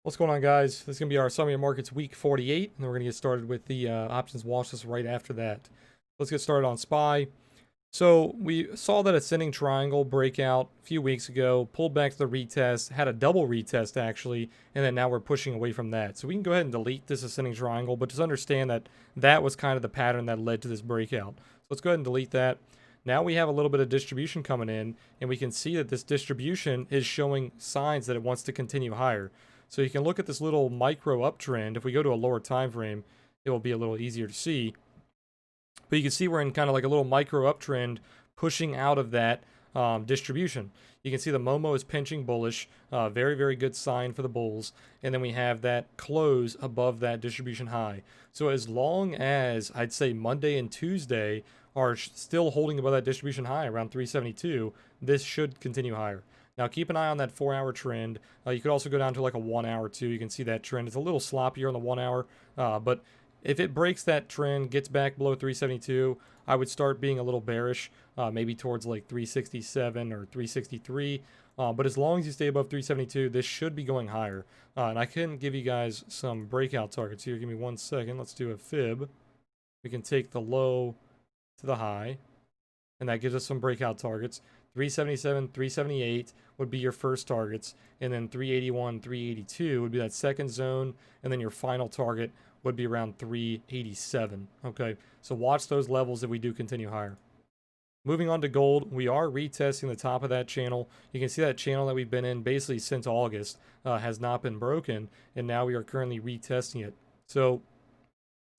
What's going on, guys? This is going to be our Summary of Markets Week 48, and then we're going to get started with the options watch list right after that. Let's get started on SPY. So we saw that ascending triangle breakout a few weeks ago, pulled back to the retest, had a double retest actually, and then now we're pushing away from that. So we can go ahead and delete this ascending triangle, but just understand that that was kind of the pattern that led to this breakout. So let's go ahead and delete that. Now we have a little bit of distribution coming in, and we can see that this distribution is showing signs that it wants to continue higher. So you can look at this little micro uptrend. If we go to a lower time frame, it will be a little easier to see. But you can see we're in kind of like a little micro uptrend pushing out of that distribution. You can see the Momo is pinching bullish. Very, very good sign for the bulls. And then we have that close above that distribution high. So as long as I'd say Monday and Tuesday are still holding above that distribution high around 372, this should continue higher. Now keep an eye on that 4-hour trend. You could also go down to like a 1 hour too. You can see that trend. It's a little sloppier on the 1 hour, but if it breaks that trend, gets back below 372, I would start being a little bearish, maybe towards like 367 or 363. But as long as you stay above 372, this should be going higher. And I can give you guys some breakout targets here. Give me 1 second. Let's do a fib. We can take the low to the high, and that gives us some breakout targets. 377, 378 would be your first targets, and then 381, 382 would be that second zone, and then your final target would be around 387. Okay, so watch those levels if we do continue higher. Moving on to gold, we are retesting the top of that channel. You can see that channel that we've been in basically since August has not been broken, and now we are currently retesting it. So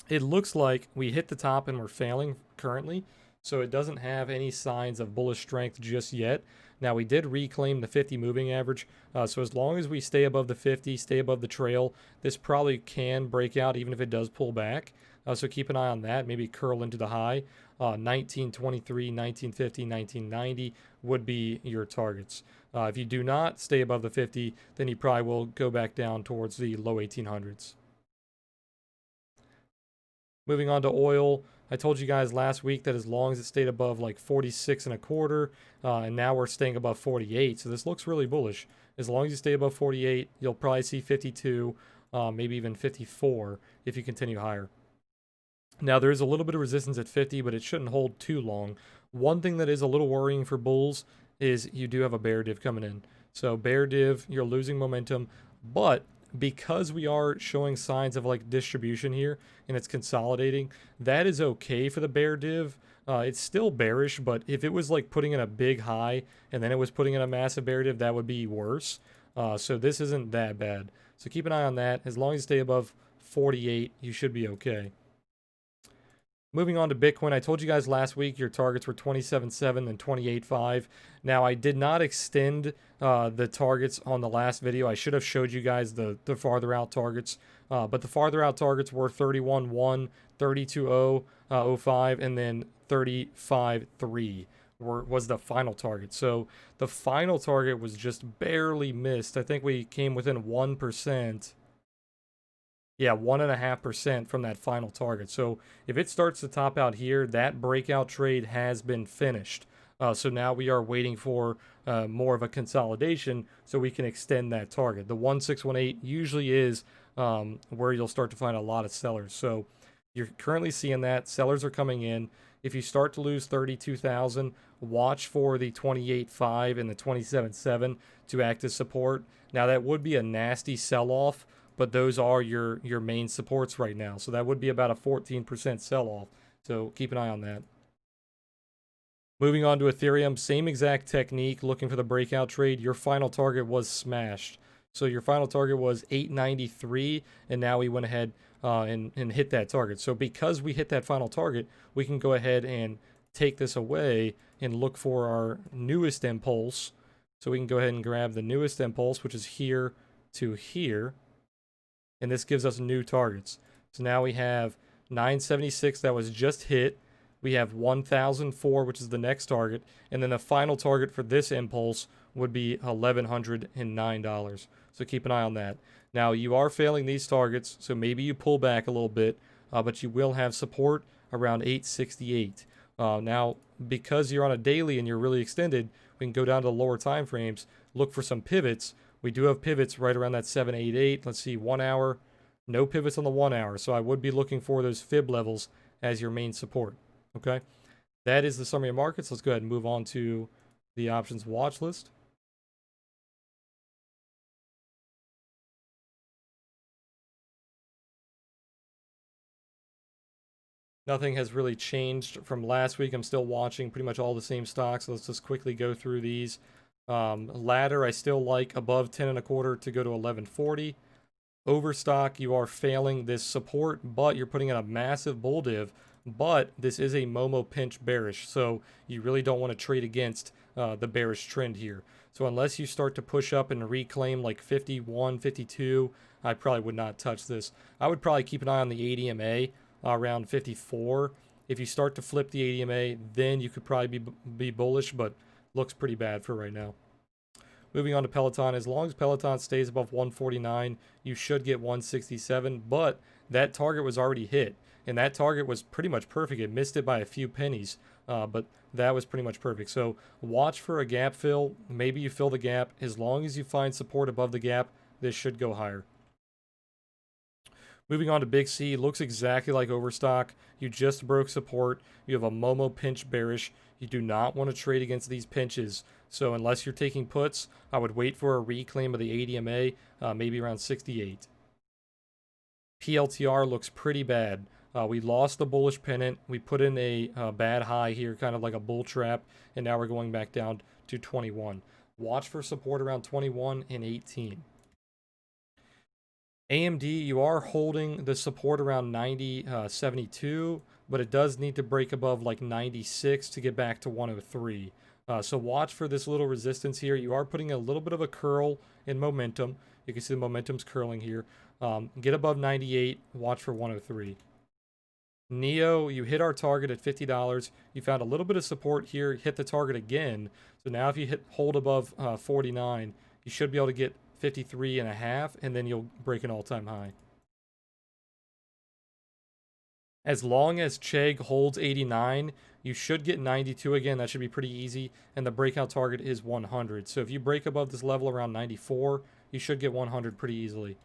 it looks like we hit the top and we're failing currently. So it doesn't have any signs of bullish strength just yet. Now we did reclaim the 50 moving average. So as long as we stay above the 50, stay above the trail, this probably can break out even if it does pull back. So keep an eye on that. Maybe curl into the high. 1923, 1950, 1990 would be your targets. If you do not stay above the 50, then you probably will go back down towards the low 1800s. Moving on to oil, I told you guys last week that as long as it stayed above like 46 and a quarter, and now we're staying above 48, so this looks really bullish. As long as you stay above 48, you'll probably see 52, maybe even 54 if you continue higher. Now there is a little bit of resistance at 50, but it shouldn't hold too long. One thing that is a little worrying for bulls is you do have a bear div coming in. So bear div, you're losing momentum, but because we are showing signs of like distribution here and it's consolidating, that is okay for the bear div. It's still bearish, but if it was like putting in a big high and then it was putting in a massive bear div, that would be worse. So this isn't that bad. So keep an eye on that. As long as you stay above 48, you should be okay. Moving on to Bitcoin, I told you guys last week your targets were 27.7 and 28.5. Now, I did not extend the targets on the last video. I should have showed you guys the farther out targets. But the farther out targets were 31.1, 32.005, and then 35.3 was the final target. So the final target was just barely missed. I think we came within 1%. Yeah, 1.5% from that final target. So if it starts to top out here, that breakout trade has been finished. So now we are waiting for more of a consolidation so we can extend that target. The 1618 usually is where you'll start to find a lot of sellers. So you're currently seeing that. Sellers are coming in. If you start to lose 32,000, watch for the 28.5 and the 27.7 to act as support. Now that would be a nasty sell-off, but those are your main supports right now. So that would be about a 14% sell-off. So keep an eye on that. Moving on to Ethereum, same exact technique, looking for the breakout trade. Your final target was smashed. So your final target was 893, and now we went ahead and hit that target. So because we hit that final target, we can go ahead and take this away and look for our newest impulse. So we can go ahead and grab the newest impulse, which is here to here. And this gives us new targets. So now we have 976 that was just hit. We have 1004, which is the next target. And then the final target for this impulse would be $1,109. So keep an eye on that. Now you are failing these targets, so maybe you pull back a little bit, but you will have support around 868. Now, because you're on a daily and you're really extended, we can go down to the lower time frames, look for some pivots we do have pivots right around that 788. Let's see, 1 hour, no pivots on the 1 hour. So I would be looking for those fib levels as your main support. Okay, that is the summary of markets. Let's go ahead and move on to the options watch list. Nothing has really changed from last week. I'm still watching pretty much all the same stocks. So let's just quickly go through these. Ladder, I still like above 10 and a quarter to go to 1140. Overstock, you are failing this support, but you're putting in a massive bull div. But this is a Momo pinch bearish, so you really don't want to trade against the bearish trend here. So unless you start to push up and reclaim like 51, 52, I probably would not touch this. I would probably keep an eye on the ADMA around 54. If you start to flip the ADMA, then you could probably be bullish, but looks pretty bad for right now. Moving on to Peloton, as long as Peloton stays above 149, you should get 167, but that target was already hit, and that target was pretty much perfect. It missed it by a few pennies, but that was pretty much perfect. So watch for a gap fill. Maybe you fill the gap. As long as you find support above the gap, this should go higher. Moving on to Big C, looks exactly like Overstock. You just broke support. You have a Momo pinch bearish. You do not want to trade against these pinches. So unless you're taking puts, I would wait for a reclaim of the ADMA, maybe around 68. PLTR looks pretty bad. We lost the bullish pennant. We put in a bad high here, kind of like a bull trap, and now we're going back down to 21. Watch for support around 21 and 18. AMD, you are holding the support around 90.72, but it does need to break above like 96 to get back to 103. So watch for this little resistance here. You are putting a little bit of a curl in momentum. You can see the momentum's curling here. Get above 98. Watch for 103. Neo, you hit our target at $50. You found a little bit of support here. Hit the target again. So now if you hold above 49, you should be able to get 53.5, and then you'll break an all-time high. As long as Chegg holds 89, you should get 92 again. That should be pretty easy, and the breakout target is 100. So if you break above this level around 94, you should get 100 pretty easily.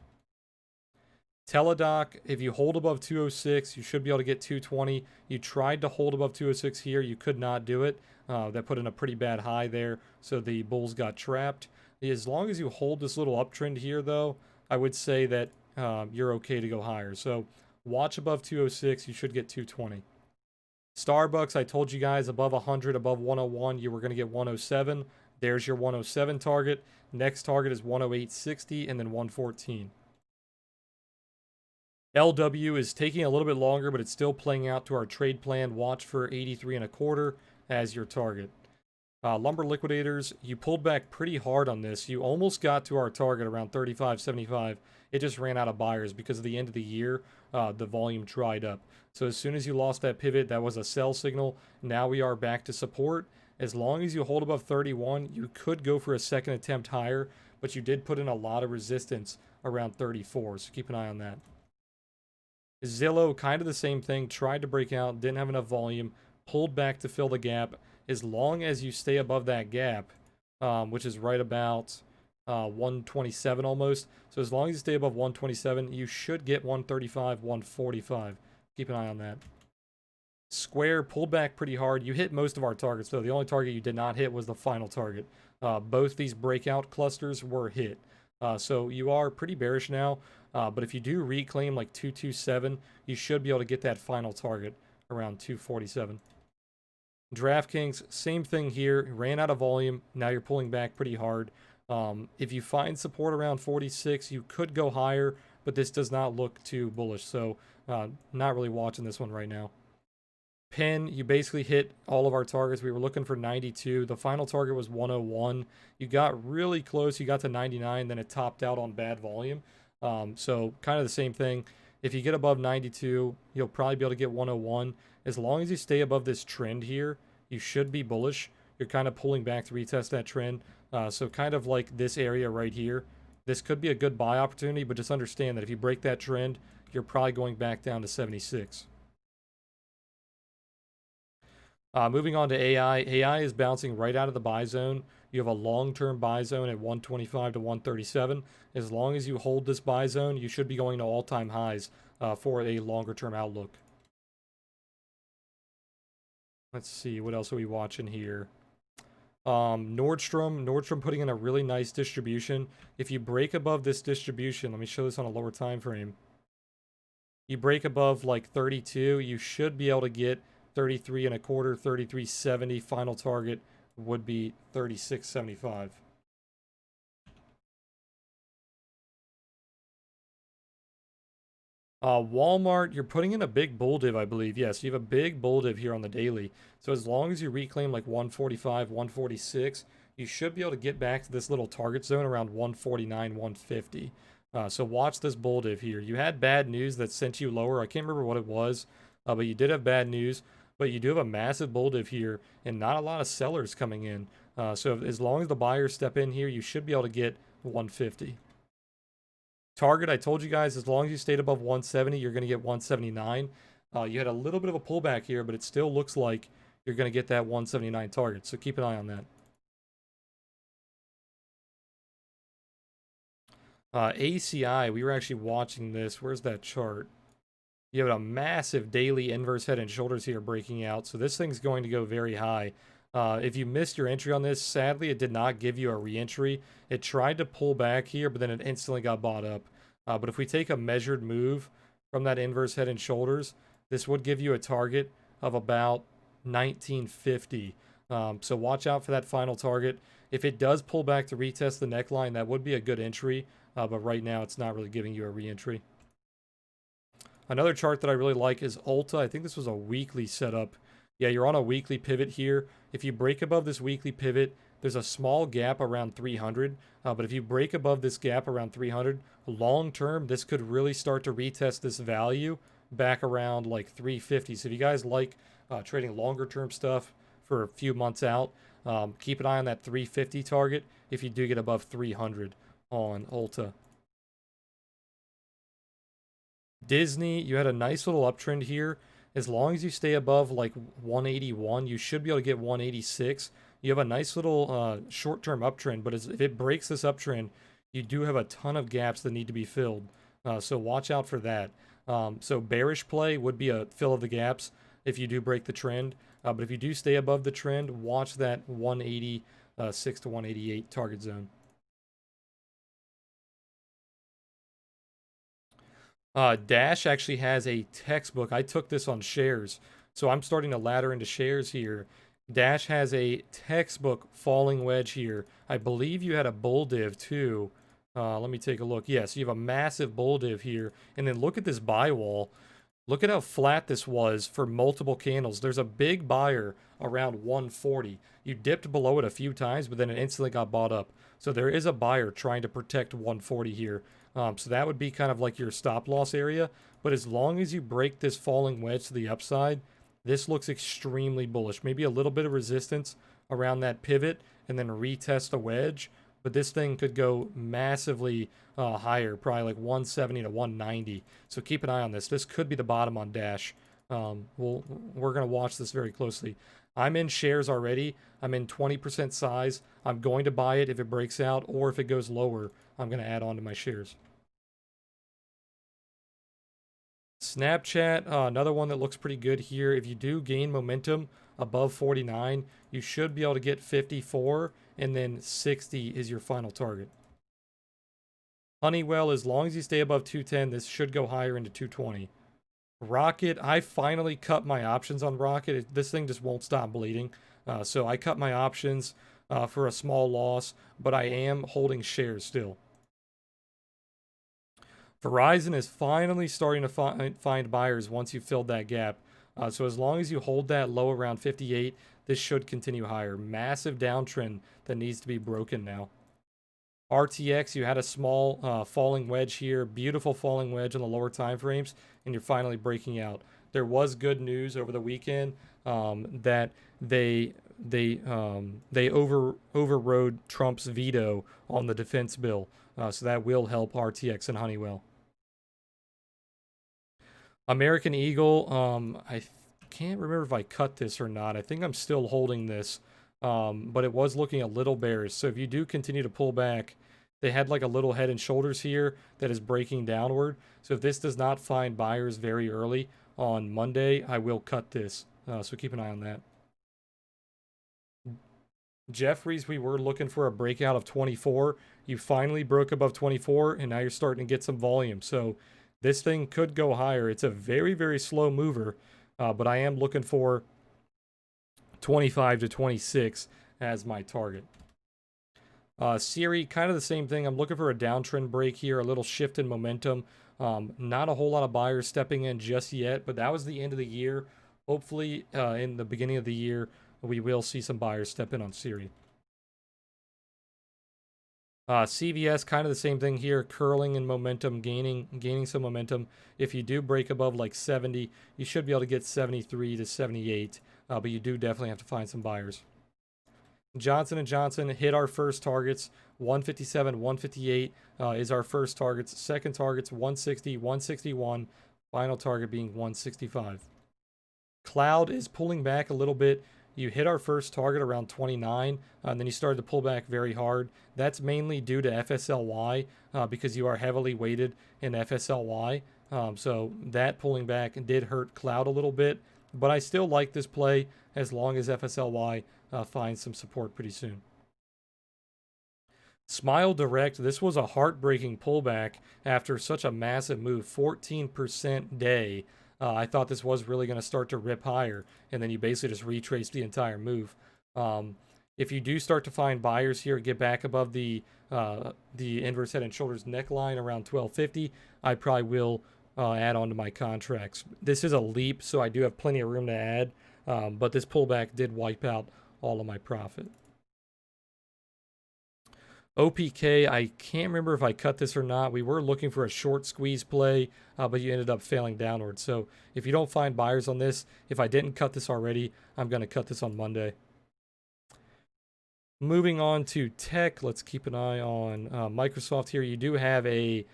Teladoc, if you hold above 206, you should be able to get 220. You tried to hold above 206 here. You could not do it. That put in a pretty bad high there, so the bulls got trapped. As long as you hold this little uptrend here, though, I would say that you're okay to go higher. So watch above 206. You should get 220. Starbucks, I told you guys above 100, above 101, you were going to get 107. There's your 107 target. Next target is 108.60 and then 114. LW is taking a little bit longer, but it's still playing out to our trade plan. Watch for 83.25 as your target. Lumber liquidators, you pulled back pretty hard on this. You almost got to our target around 35.75. It just ran out of buyers because of the end of the year. The volume dried up. So as soon as you lost that pivot, that was a sell signal. Now we are back to support. As long as you hold above 31, you could go for a second attempt higher, but you did put in a lot of resistance around 34. So keep an eye on that. Zillow, kind of the same thing. Tried to break out, didn't have enough volume, pulled back to fill the gap. As long as you stay above that gap, which is right about 127 almost. So as long as you stay above 127, you should get 135, 145. Keep an eye on that. Square pulled back pretty hard. You hit most of our targets, though. The only target you did not hit was the final target. Both these breakout clusters were hit. So you are pretty bearish now. But if you do reclaim like 227, you should be able to get that final target around 247. DraftKings, same thing here. Ran out of volume. Now you're pulling back pretty hard. If you find support around 46, you could go higher, but this does not look too bullish. So not really watching this one right now. Penn, you basically hit all of our targets. We were looking for 92. The final target was 101. You got really close. You got to 99, then it topped out on bad volume. So kind of the same thing. If you get above 92, you'll probably be able to get 101. As long as you stay above this trend here, you should be bullish. You're kind of pulling back to retest that trend. So kind of like this area right here. This could be a good buy opportunity, but just understand that if you break that trend, you're probably going back down to 76. Moving on to AI. AI is bouncing right out of the buy zone. You have a long-term buy zone at 125 to 137. As long as you hold this buy zone, you should be going to all-time highs for a longer-term outlook. Let's see, what else are we watching here? Nordstrom putting in a really nice distribution. If you break above this distribution, let me show this on a lower time frame. You break above like 32, you should be able to get 33 and a quarter, 33.70. Final target would be 36.75. Walmart, you're putting in a big bull div, I believe. Yes, you have a big bull div here on the daily. So as long as you reclaim like 145, 146, you should be able to get back to this little target zone around 149, 150. So watch this bull div here. You had bad news that sent you lower. I can't remember what it was, but you did have bad news. But you do have a massive bull div here and not a lot of sellers coming in. So as long as the buyers step in here, you should be able to get 150. Target, I told you guys, as long as you stayed above 170, you're going to get 179. You had a little bit of a pullback here, but it still looks like you're going to get that 179 target. So keep an eye on that. ACI, we were actually watching this. Where's that chart? You have a massive daily inverse head and shoulders here breaking out. So this thing's going to go very high. If you missed your entry on this, sadly, it did not give you a re-entry. It tried to pull back here, but then it instantly got bought up. But if we take a measured move from that inverse head and shoulders, this would give you a target of about 1950. So watch out for that final target. If it does pull back to retest the neckline, that would be a good entry. But right now, it's not really giving you a re-entry. Another chart that I really like is Ulta. I think this was a weekly setup. Yeah, you're on a weekly pivot here. If you break above this weekly pivot, there's a small gap around 300. But if you break above this gap around 300, long term, this could really start to retest this value back around like 350. So if you guys like trading longer term stuff for a few months out, keep an eye on that 350 target if you do get above 300 on Ulta. Disney, you had a nice little uptrend here. As long as you stay above like 181, you should be able to get 186. You have a nice little short-term uptrend, but if it breaks this uptrend, you do have a ton of gaps that need to be filled. So watch out for that. So bearish play would be a fill of the gaps if you do break the trend. But if you do stay above the trend, watch that 186 to 188 target zone. Dash actually has a textbook. I took this on shares, so I'm starting to ladder into shares here. Dash has a textbook falling wedge here. I believe you had a bull div too. Let me take a look. Yes, you have a massive bull div here. And then look at this buy wall. Look at how flat this was for multiple candles. There's a big buyer around 140. You dipped below it a few times, but then it instantly got bought up. So there is a buyer trying to protect 140 here. So that would be kind of like your stop loss area. But as long as you break this falling wedge to the upside, this looks extremely bullish. Maybe a little bit of resistance around that pivot and then retest the wedge. But this thing could go massively higher, probably like 170 to 190. So keep an eye on this. This could be the bottom on Dash. We're going to watch this very closely. I'm in shares already. I'm in 20% size. I'm going to buy it if it breaks out, or if it goes lower, I'm going to add on to my shares. Snapchat, another one that looks pretty good here. If you do gain momentum above 49, you should be able to get 54, and then 60 is your final target. Honeywell, as long as you stay above 210, this should go higher into 220. Rocket, I finally cut my options on Rocket. This thing just won't stop bleeding. So I cut my options for a small loss, but I am holding shares still. Verizon is finally starting to find buyers once you filled that gap. So as long as you hold that low around 58, this should continue higher. Massive downtrend that needs to be broken now. RTX, you had a small falling wedge here, beautiful falling wedge on the lower time frames, and you're finally breaking out. There was good news over the weekend that they overrode Trump's veto on the defense bill, so that will help RTX and Honeywell. American Eagle, I can't remember if I cut this or not. I think I'm still holding this. but it was looking a little bearish. So if you do continue to pull back, they had like a little head and shoulders here that is breaking downward. So if this does not find buyers very early on Monday, I will cut this. So keep an eye on that. Jeffries, we were looking for a breakout of 24. You finally broke above 24, and now you're starting to get some volume. So this thing could go higher. It's a very, very slow mover, but I am looking for 25 to 26 as my target. Siri, kind of the same thing. I'm looking for a downtrend break here, a little shift in momentum. Not a whole lot of buyers stepping in just yet, but that was the end of the year. Hopefully, in the beginning of the year, we will see some buyers step in on Siri. CVS, kind of the same thing here, curling in momentum, gaining some momentum. If you do break above like 70, you should be able to get 73 to 78, but you do definitely have to find some buyers. Johnson & Johnson hit our first targets. 157, 158 is our first targets. Second targets, 160, 161. Final target being 165. Cloud is pulling back a little bit. You hit our first target around 29, and then you started to pull back very hard. That's mainly due to FSLY because you are heavily weighted in FSLY. So that pulling back did hurt Cloud a little bit, but I still like this play as long as FSLY finds some support pretty soon. Smile Direct, this was a heartbreaking pullback after such a massive move, 14% day. I thought this was really going to start to rip higher, and then you basically just retraced the entire move. If you do start to find buyers here, get back above the inverse head and shoulders neckline around 1250, I probably will add on to my contracts. This is a leap, so I do have plenty of room to add, but this pullback did wipe out all of my profit. OPK, I can't remember if I cut this or not. We were looking for a short squeeze play, but you ended up failing downward. So if you don't find buyers on this, if I didn't cut this already, I'm going to cut this on Monday. Moving on to tech, let's keep an eye on Microsoft here. You do have a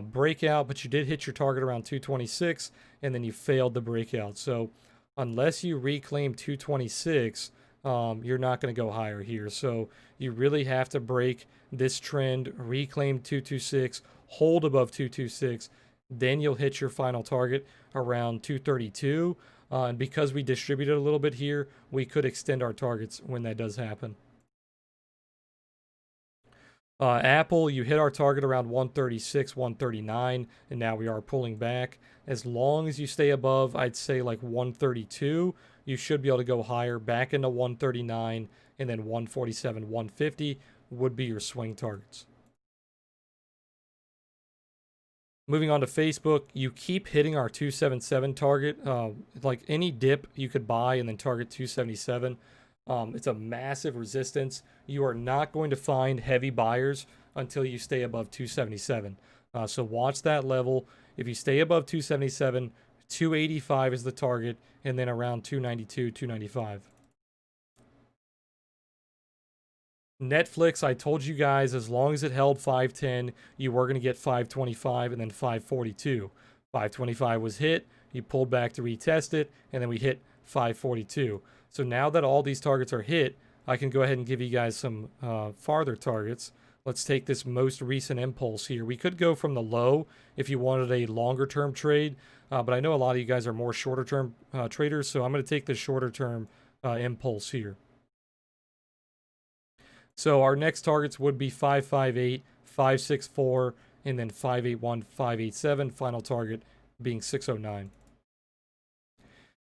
breakout, but you did hit your target around 226, and then you failed the breakout. So unless you reclaim 226, you're not going to go higher here. So you really have to break this trend, reclaim 226, hold above 226, then you'll hit your final target around 232. And because we distributed a little bit here, we could extend our targets when that does happen. Apple, you hit our target around 136, 139, and now we are pulling back. As long as you stay above, I'd say like 132, you should be able to go higher, back into 139, and then 147, 150 would be your swing targets. Moving on to Facebook, you keep hitting our 277 target. Like any dip, you could buy and then target 277. It's a massive resistance. You are not going to find heavy buyers until you stay above 277. So watch that level. If you stay above 277, 285 is the target, and then around 292, 295. Netflix, I told you guys, as long as it held 510, you were going to get 525 and then 542. 525 was hit, you pulled back to retest it, and then we hit 542. So now that all these targets are hit, I can go ahead and give you guys some farther targets. Let's take this most recent impulse here. We could go from the low if you wanted a longer term trade, but I know a lot of you guys are more shorter term traders, so I'm going to take the shorter term impulse here. So our next targets would be 558, 564, and then 581, 587. Final target being 609.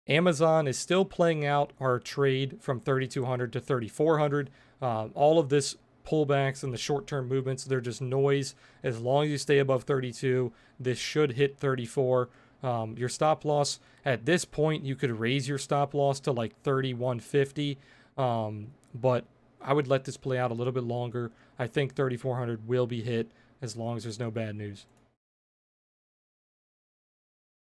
Amazon is still playing out our trade from 3,200 to 3,400. All of this pullbacks and the short-term movements, they're just noise. As long as you stay above 32, this should hit 34. Your stop loss, at this point, you could raise your stop loss to like 3,150, but I would let this play out a little bit longer. I think 3,400 will be hit as long as there's no bad news.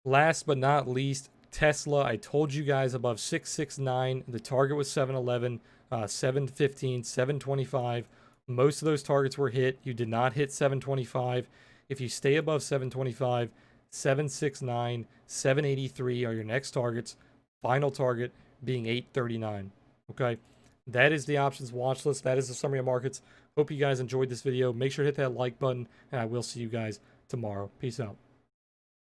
Last but not least, Tesla. I told you guys above 669. The target was 711, 715, 725. Most of those targets were hit. You did not hit 725. If you stay above 725, 769, 783 are your next targets. Final target being 839. Okay. That is the options watch list. That is the summary of markets. Hope you guys enjoyed this video. Make sure to hit that like button, and I will see you guys tomorrow. Peace out.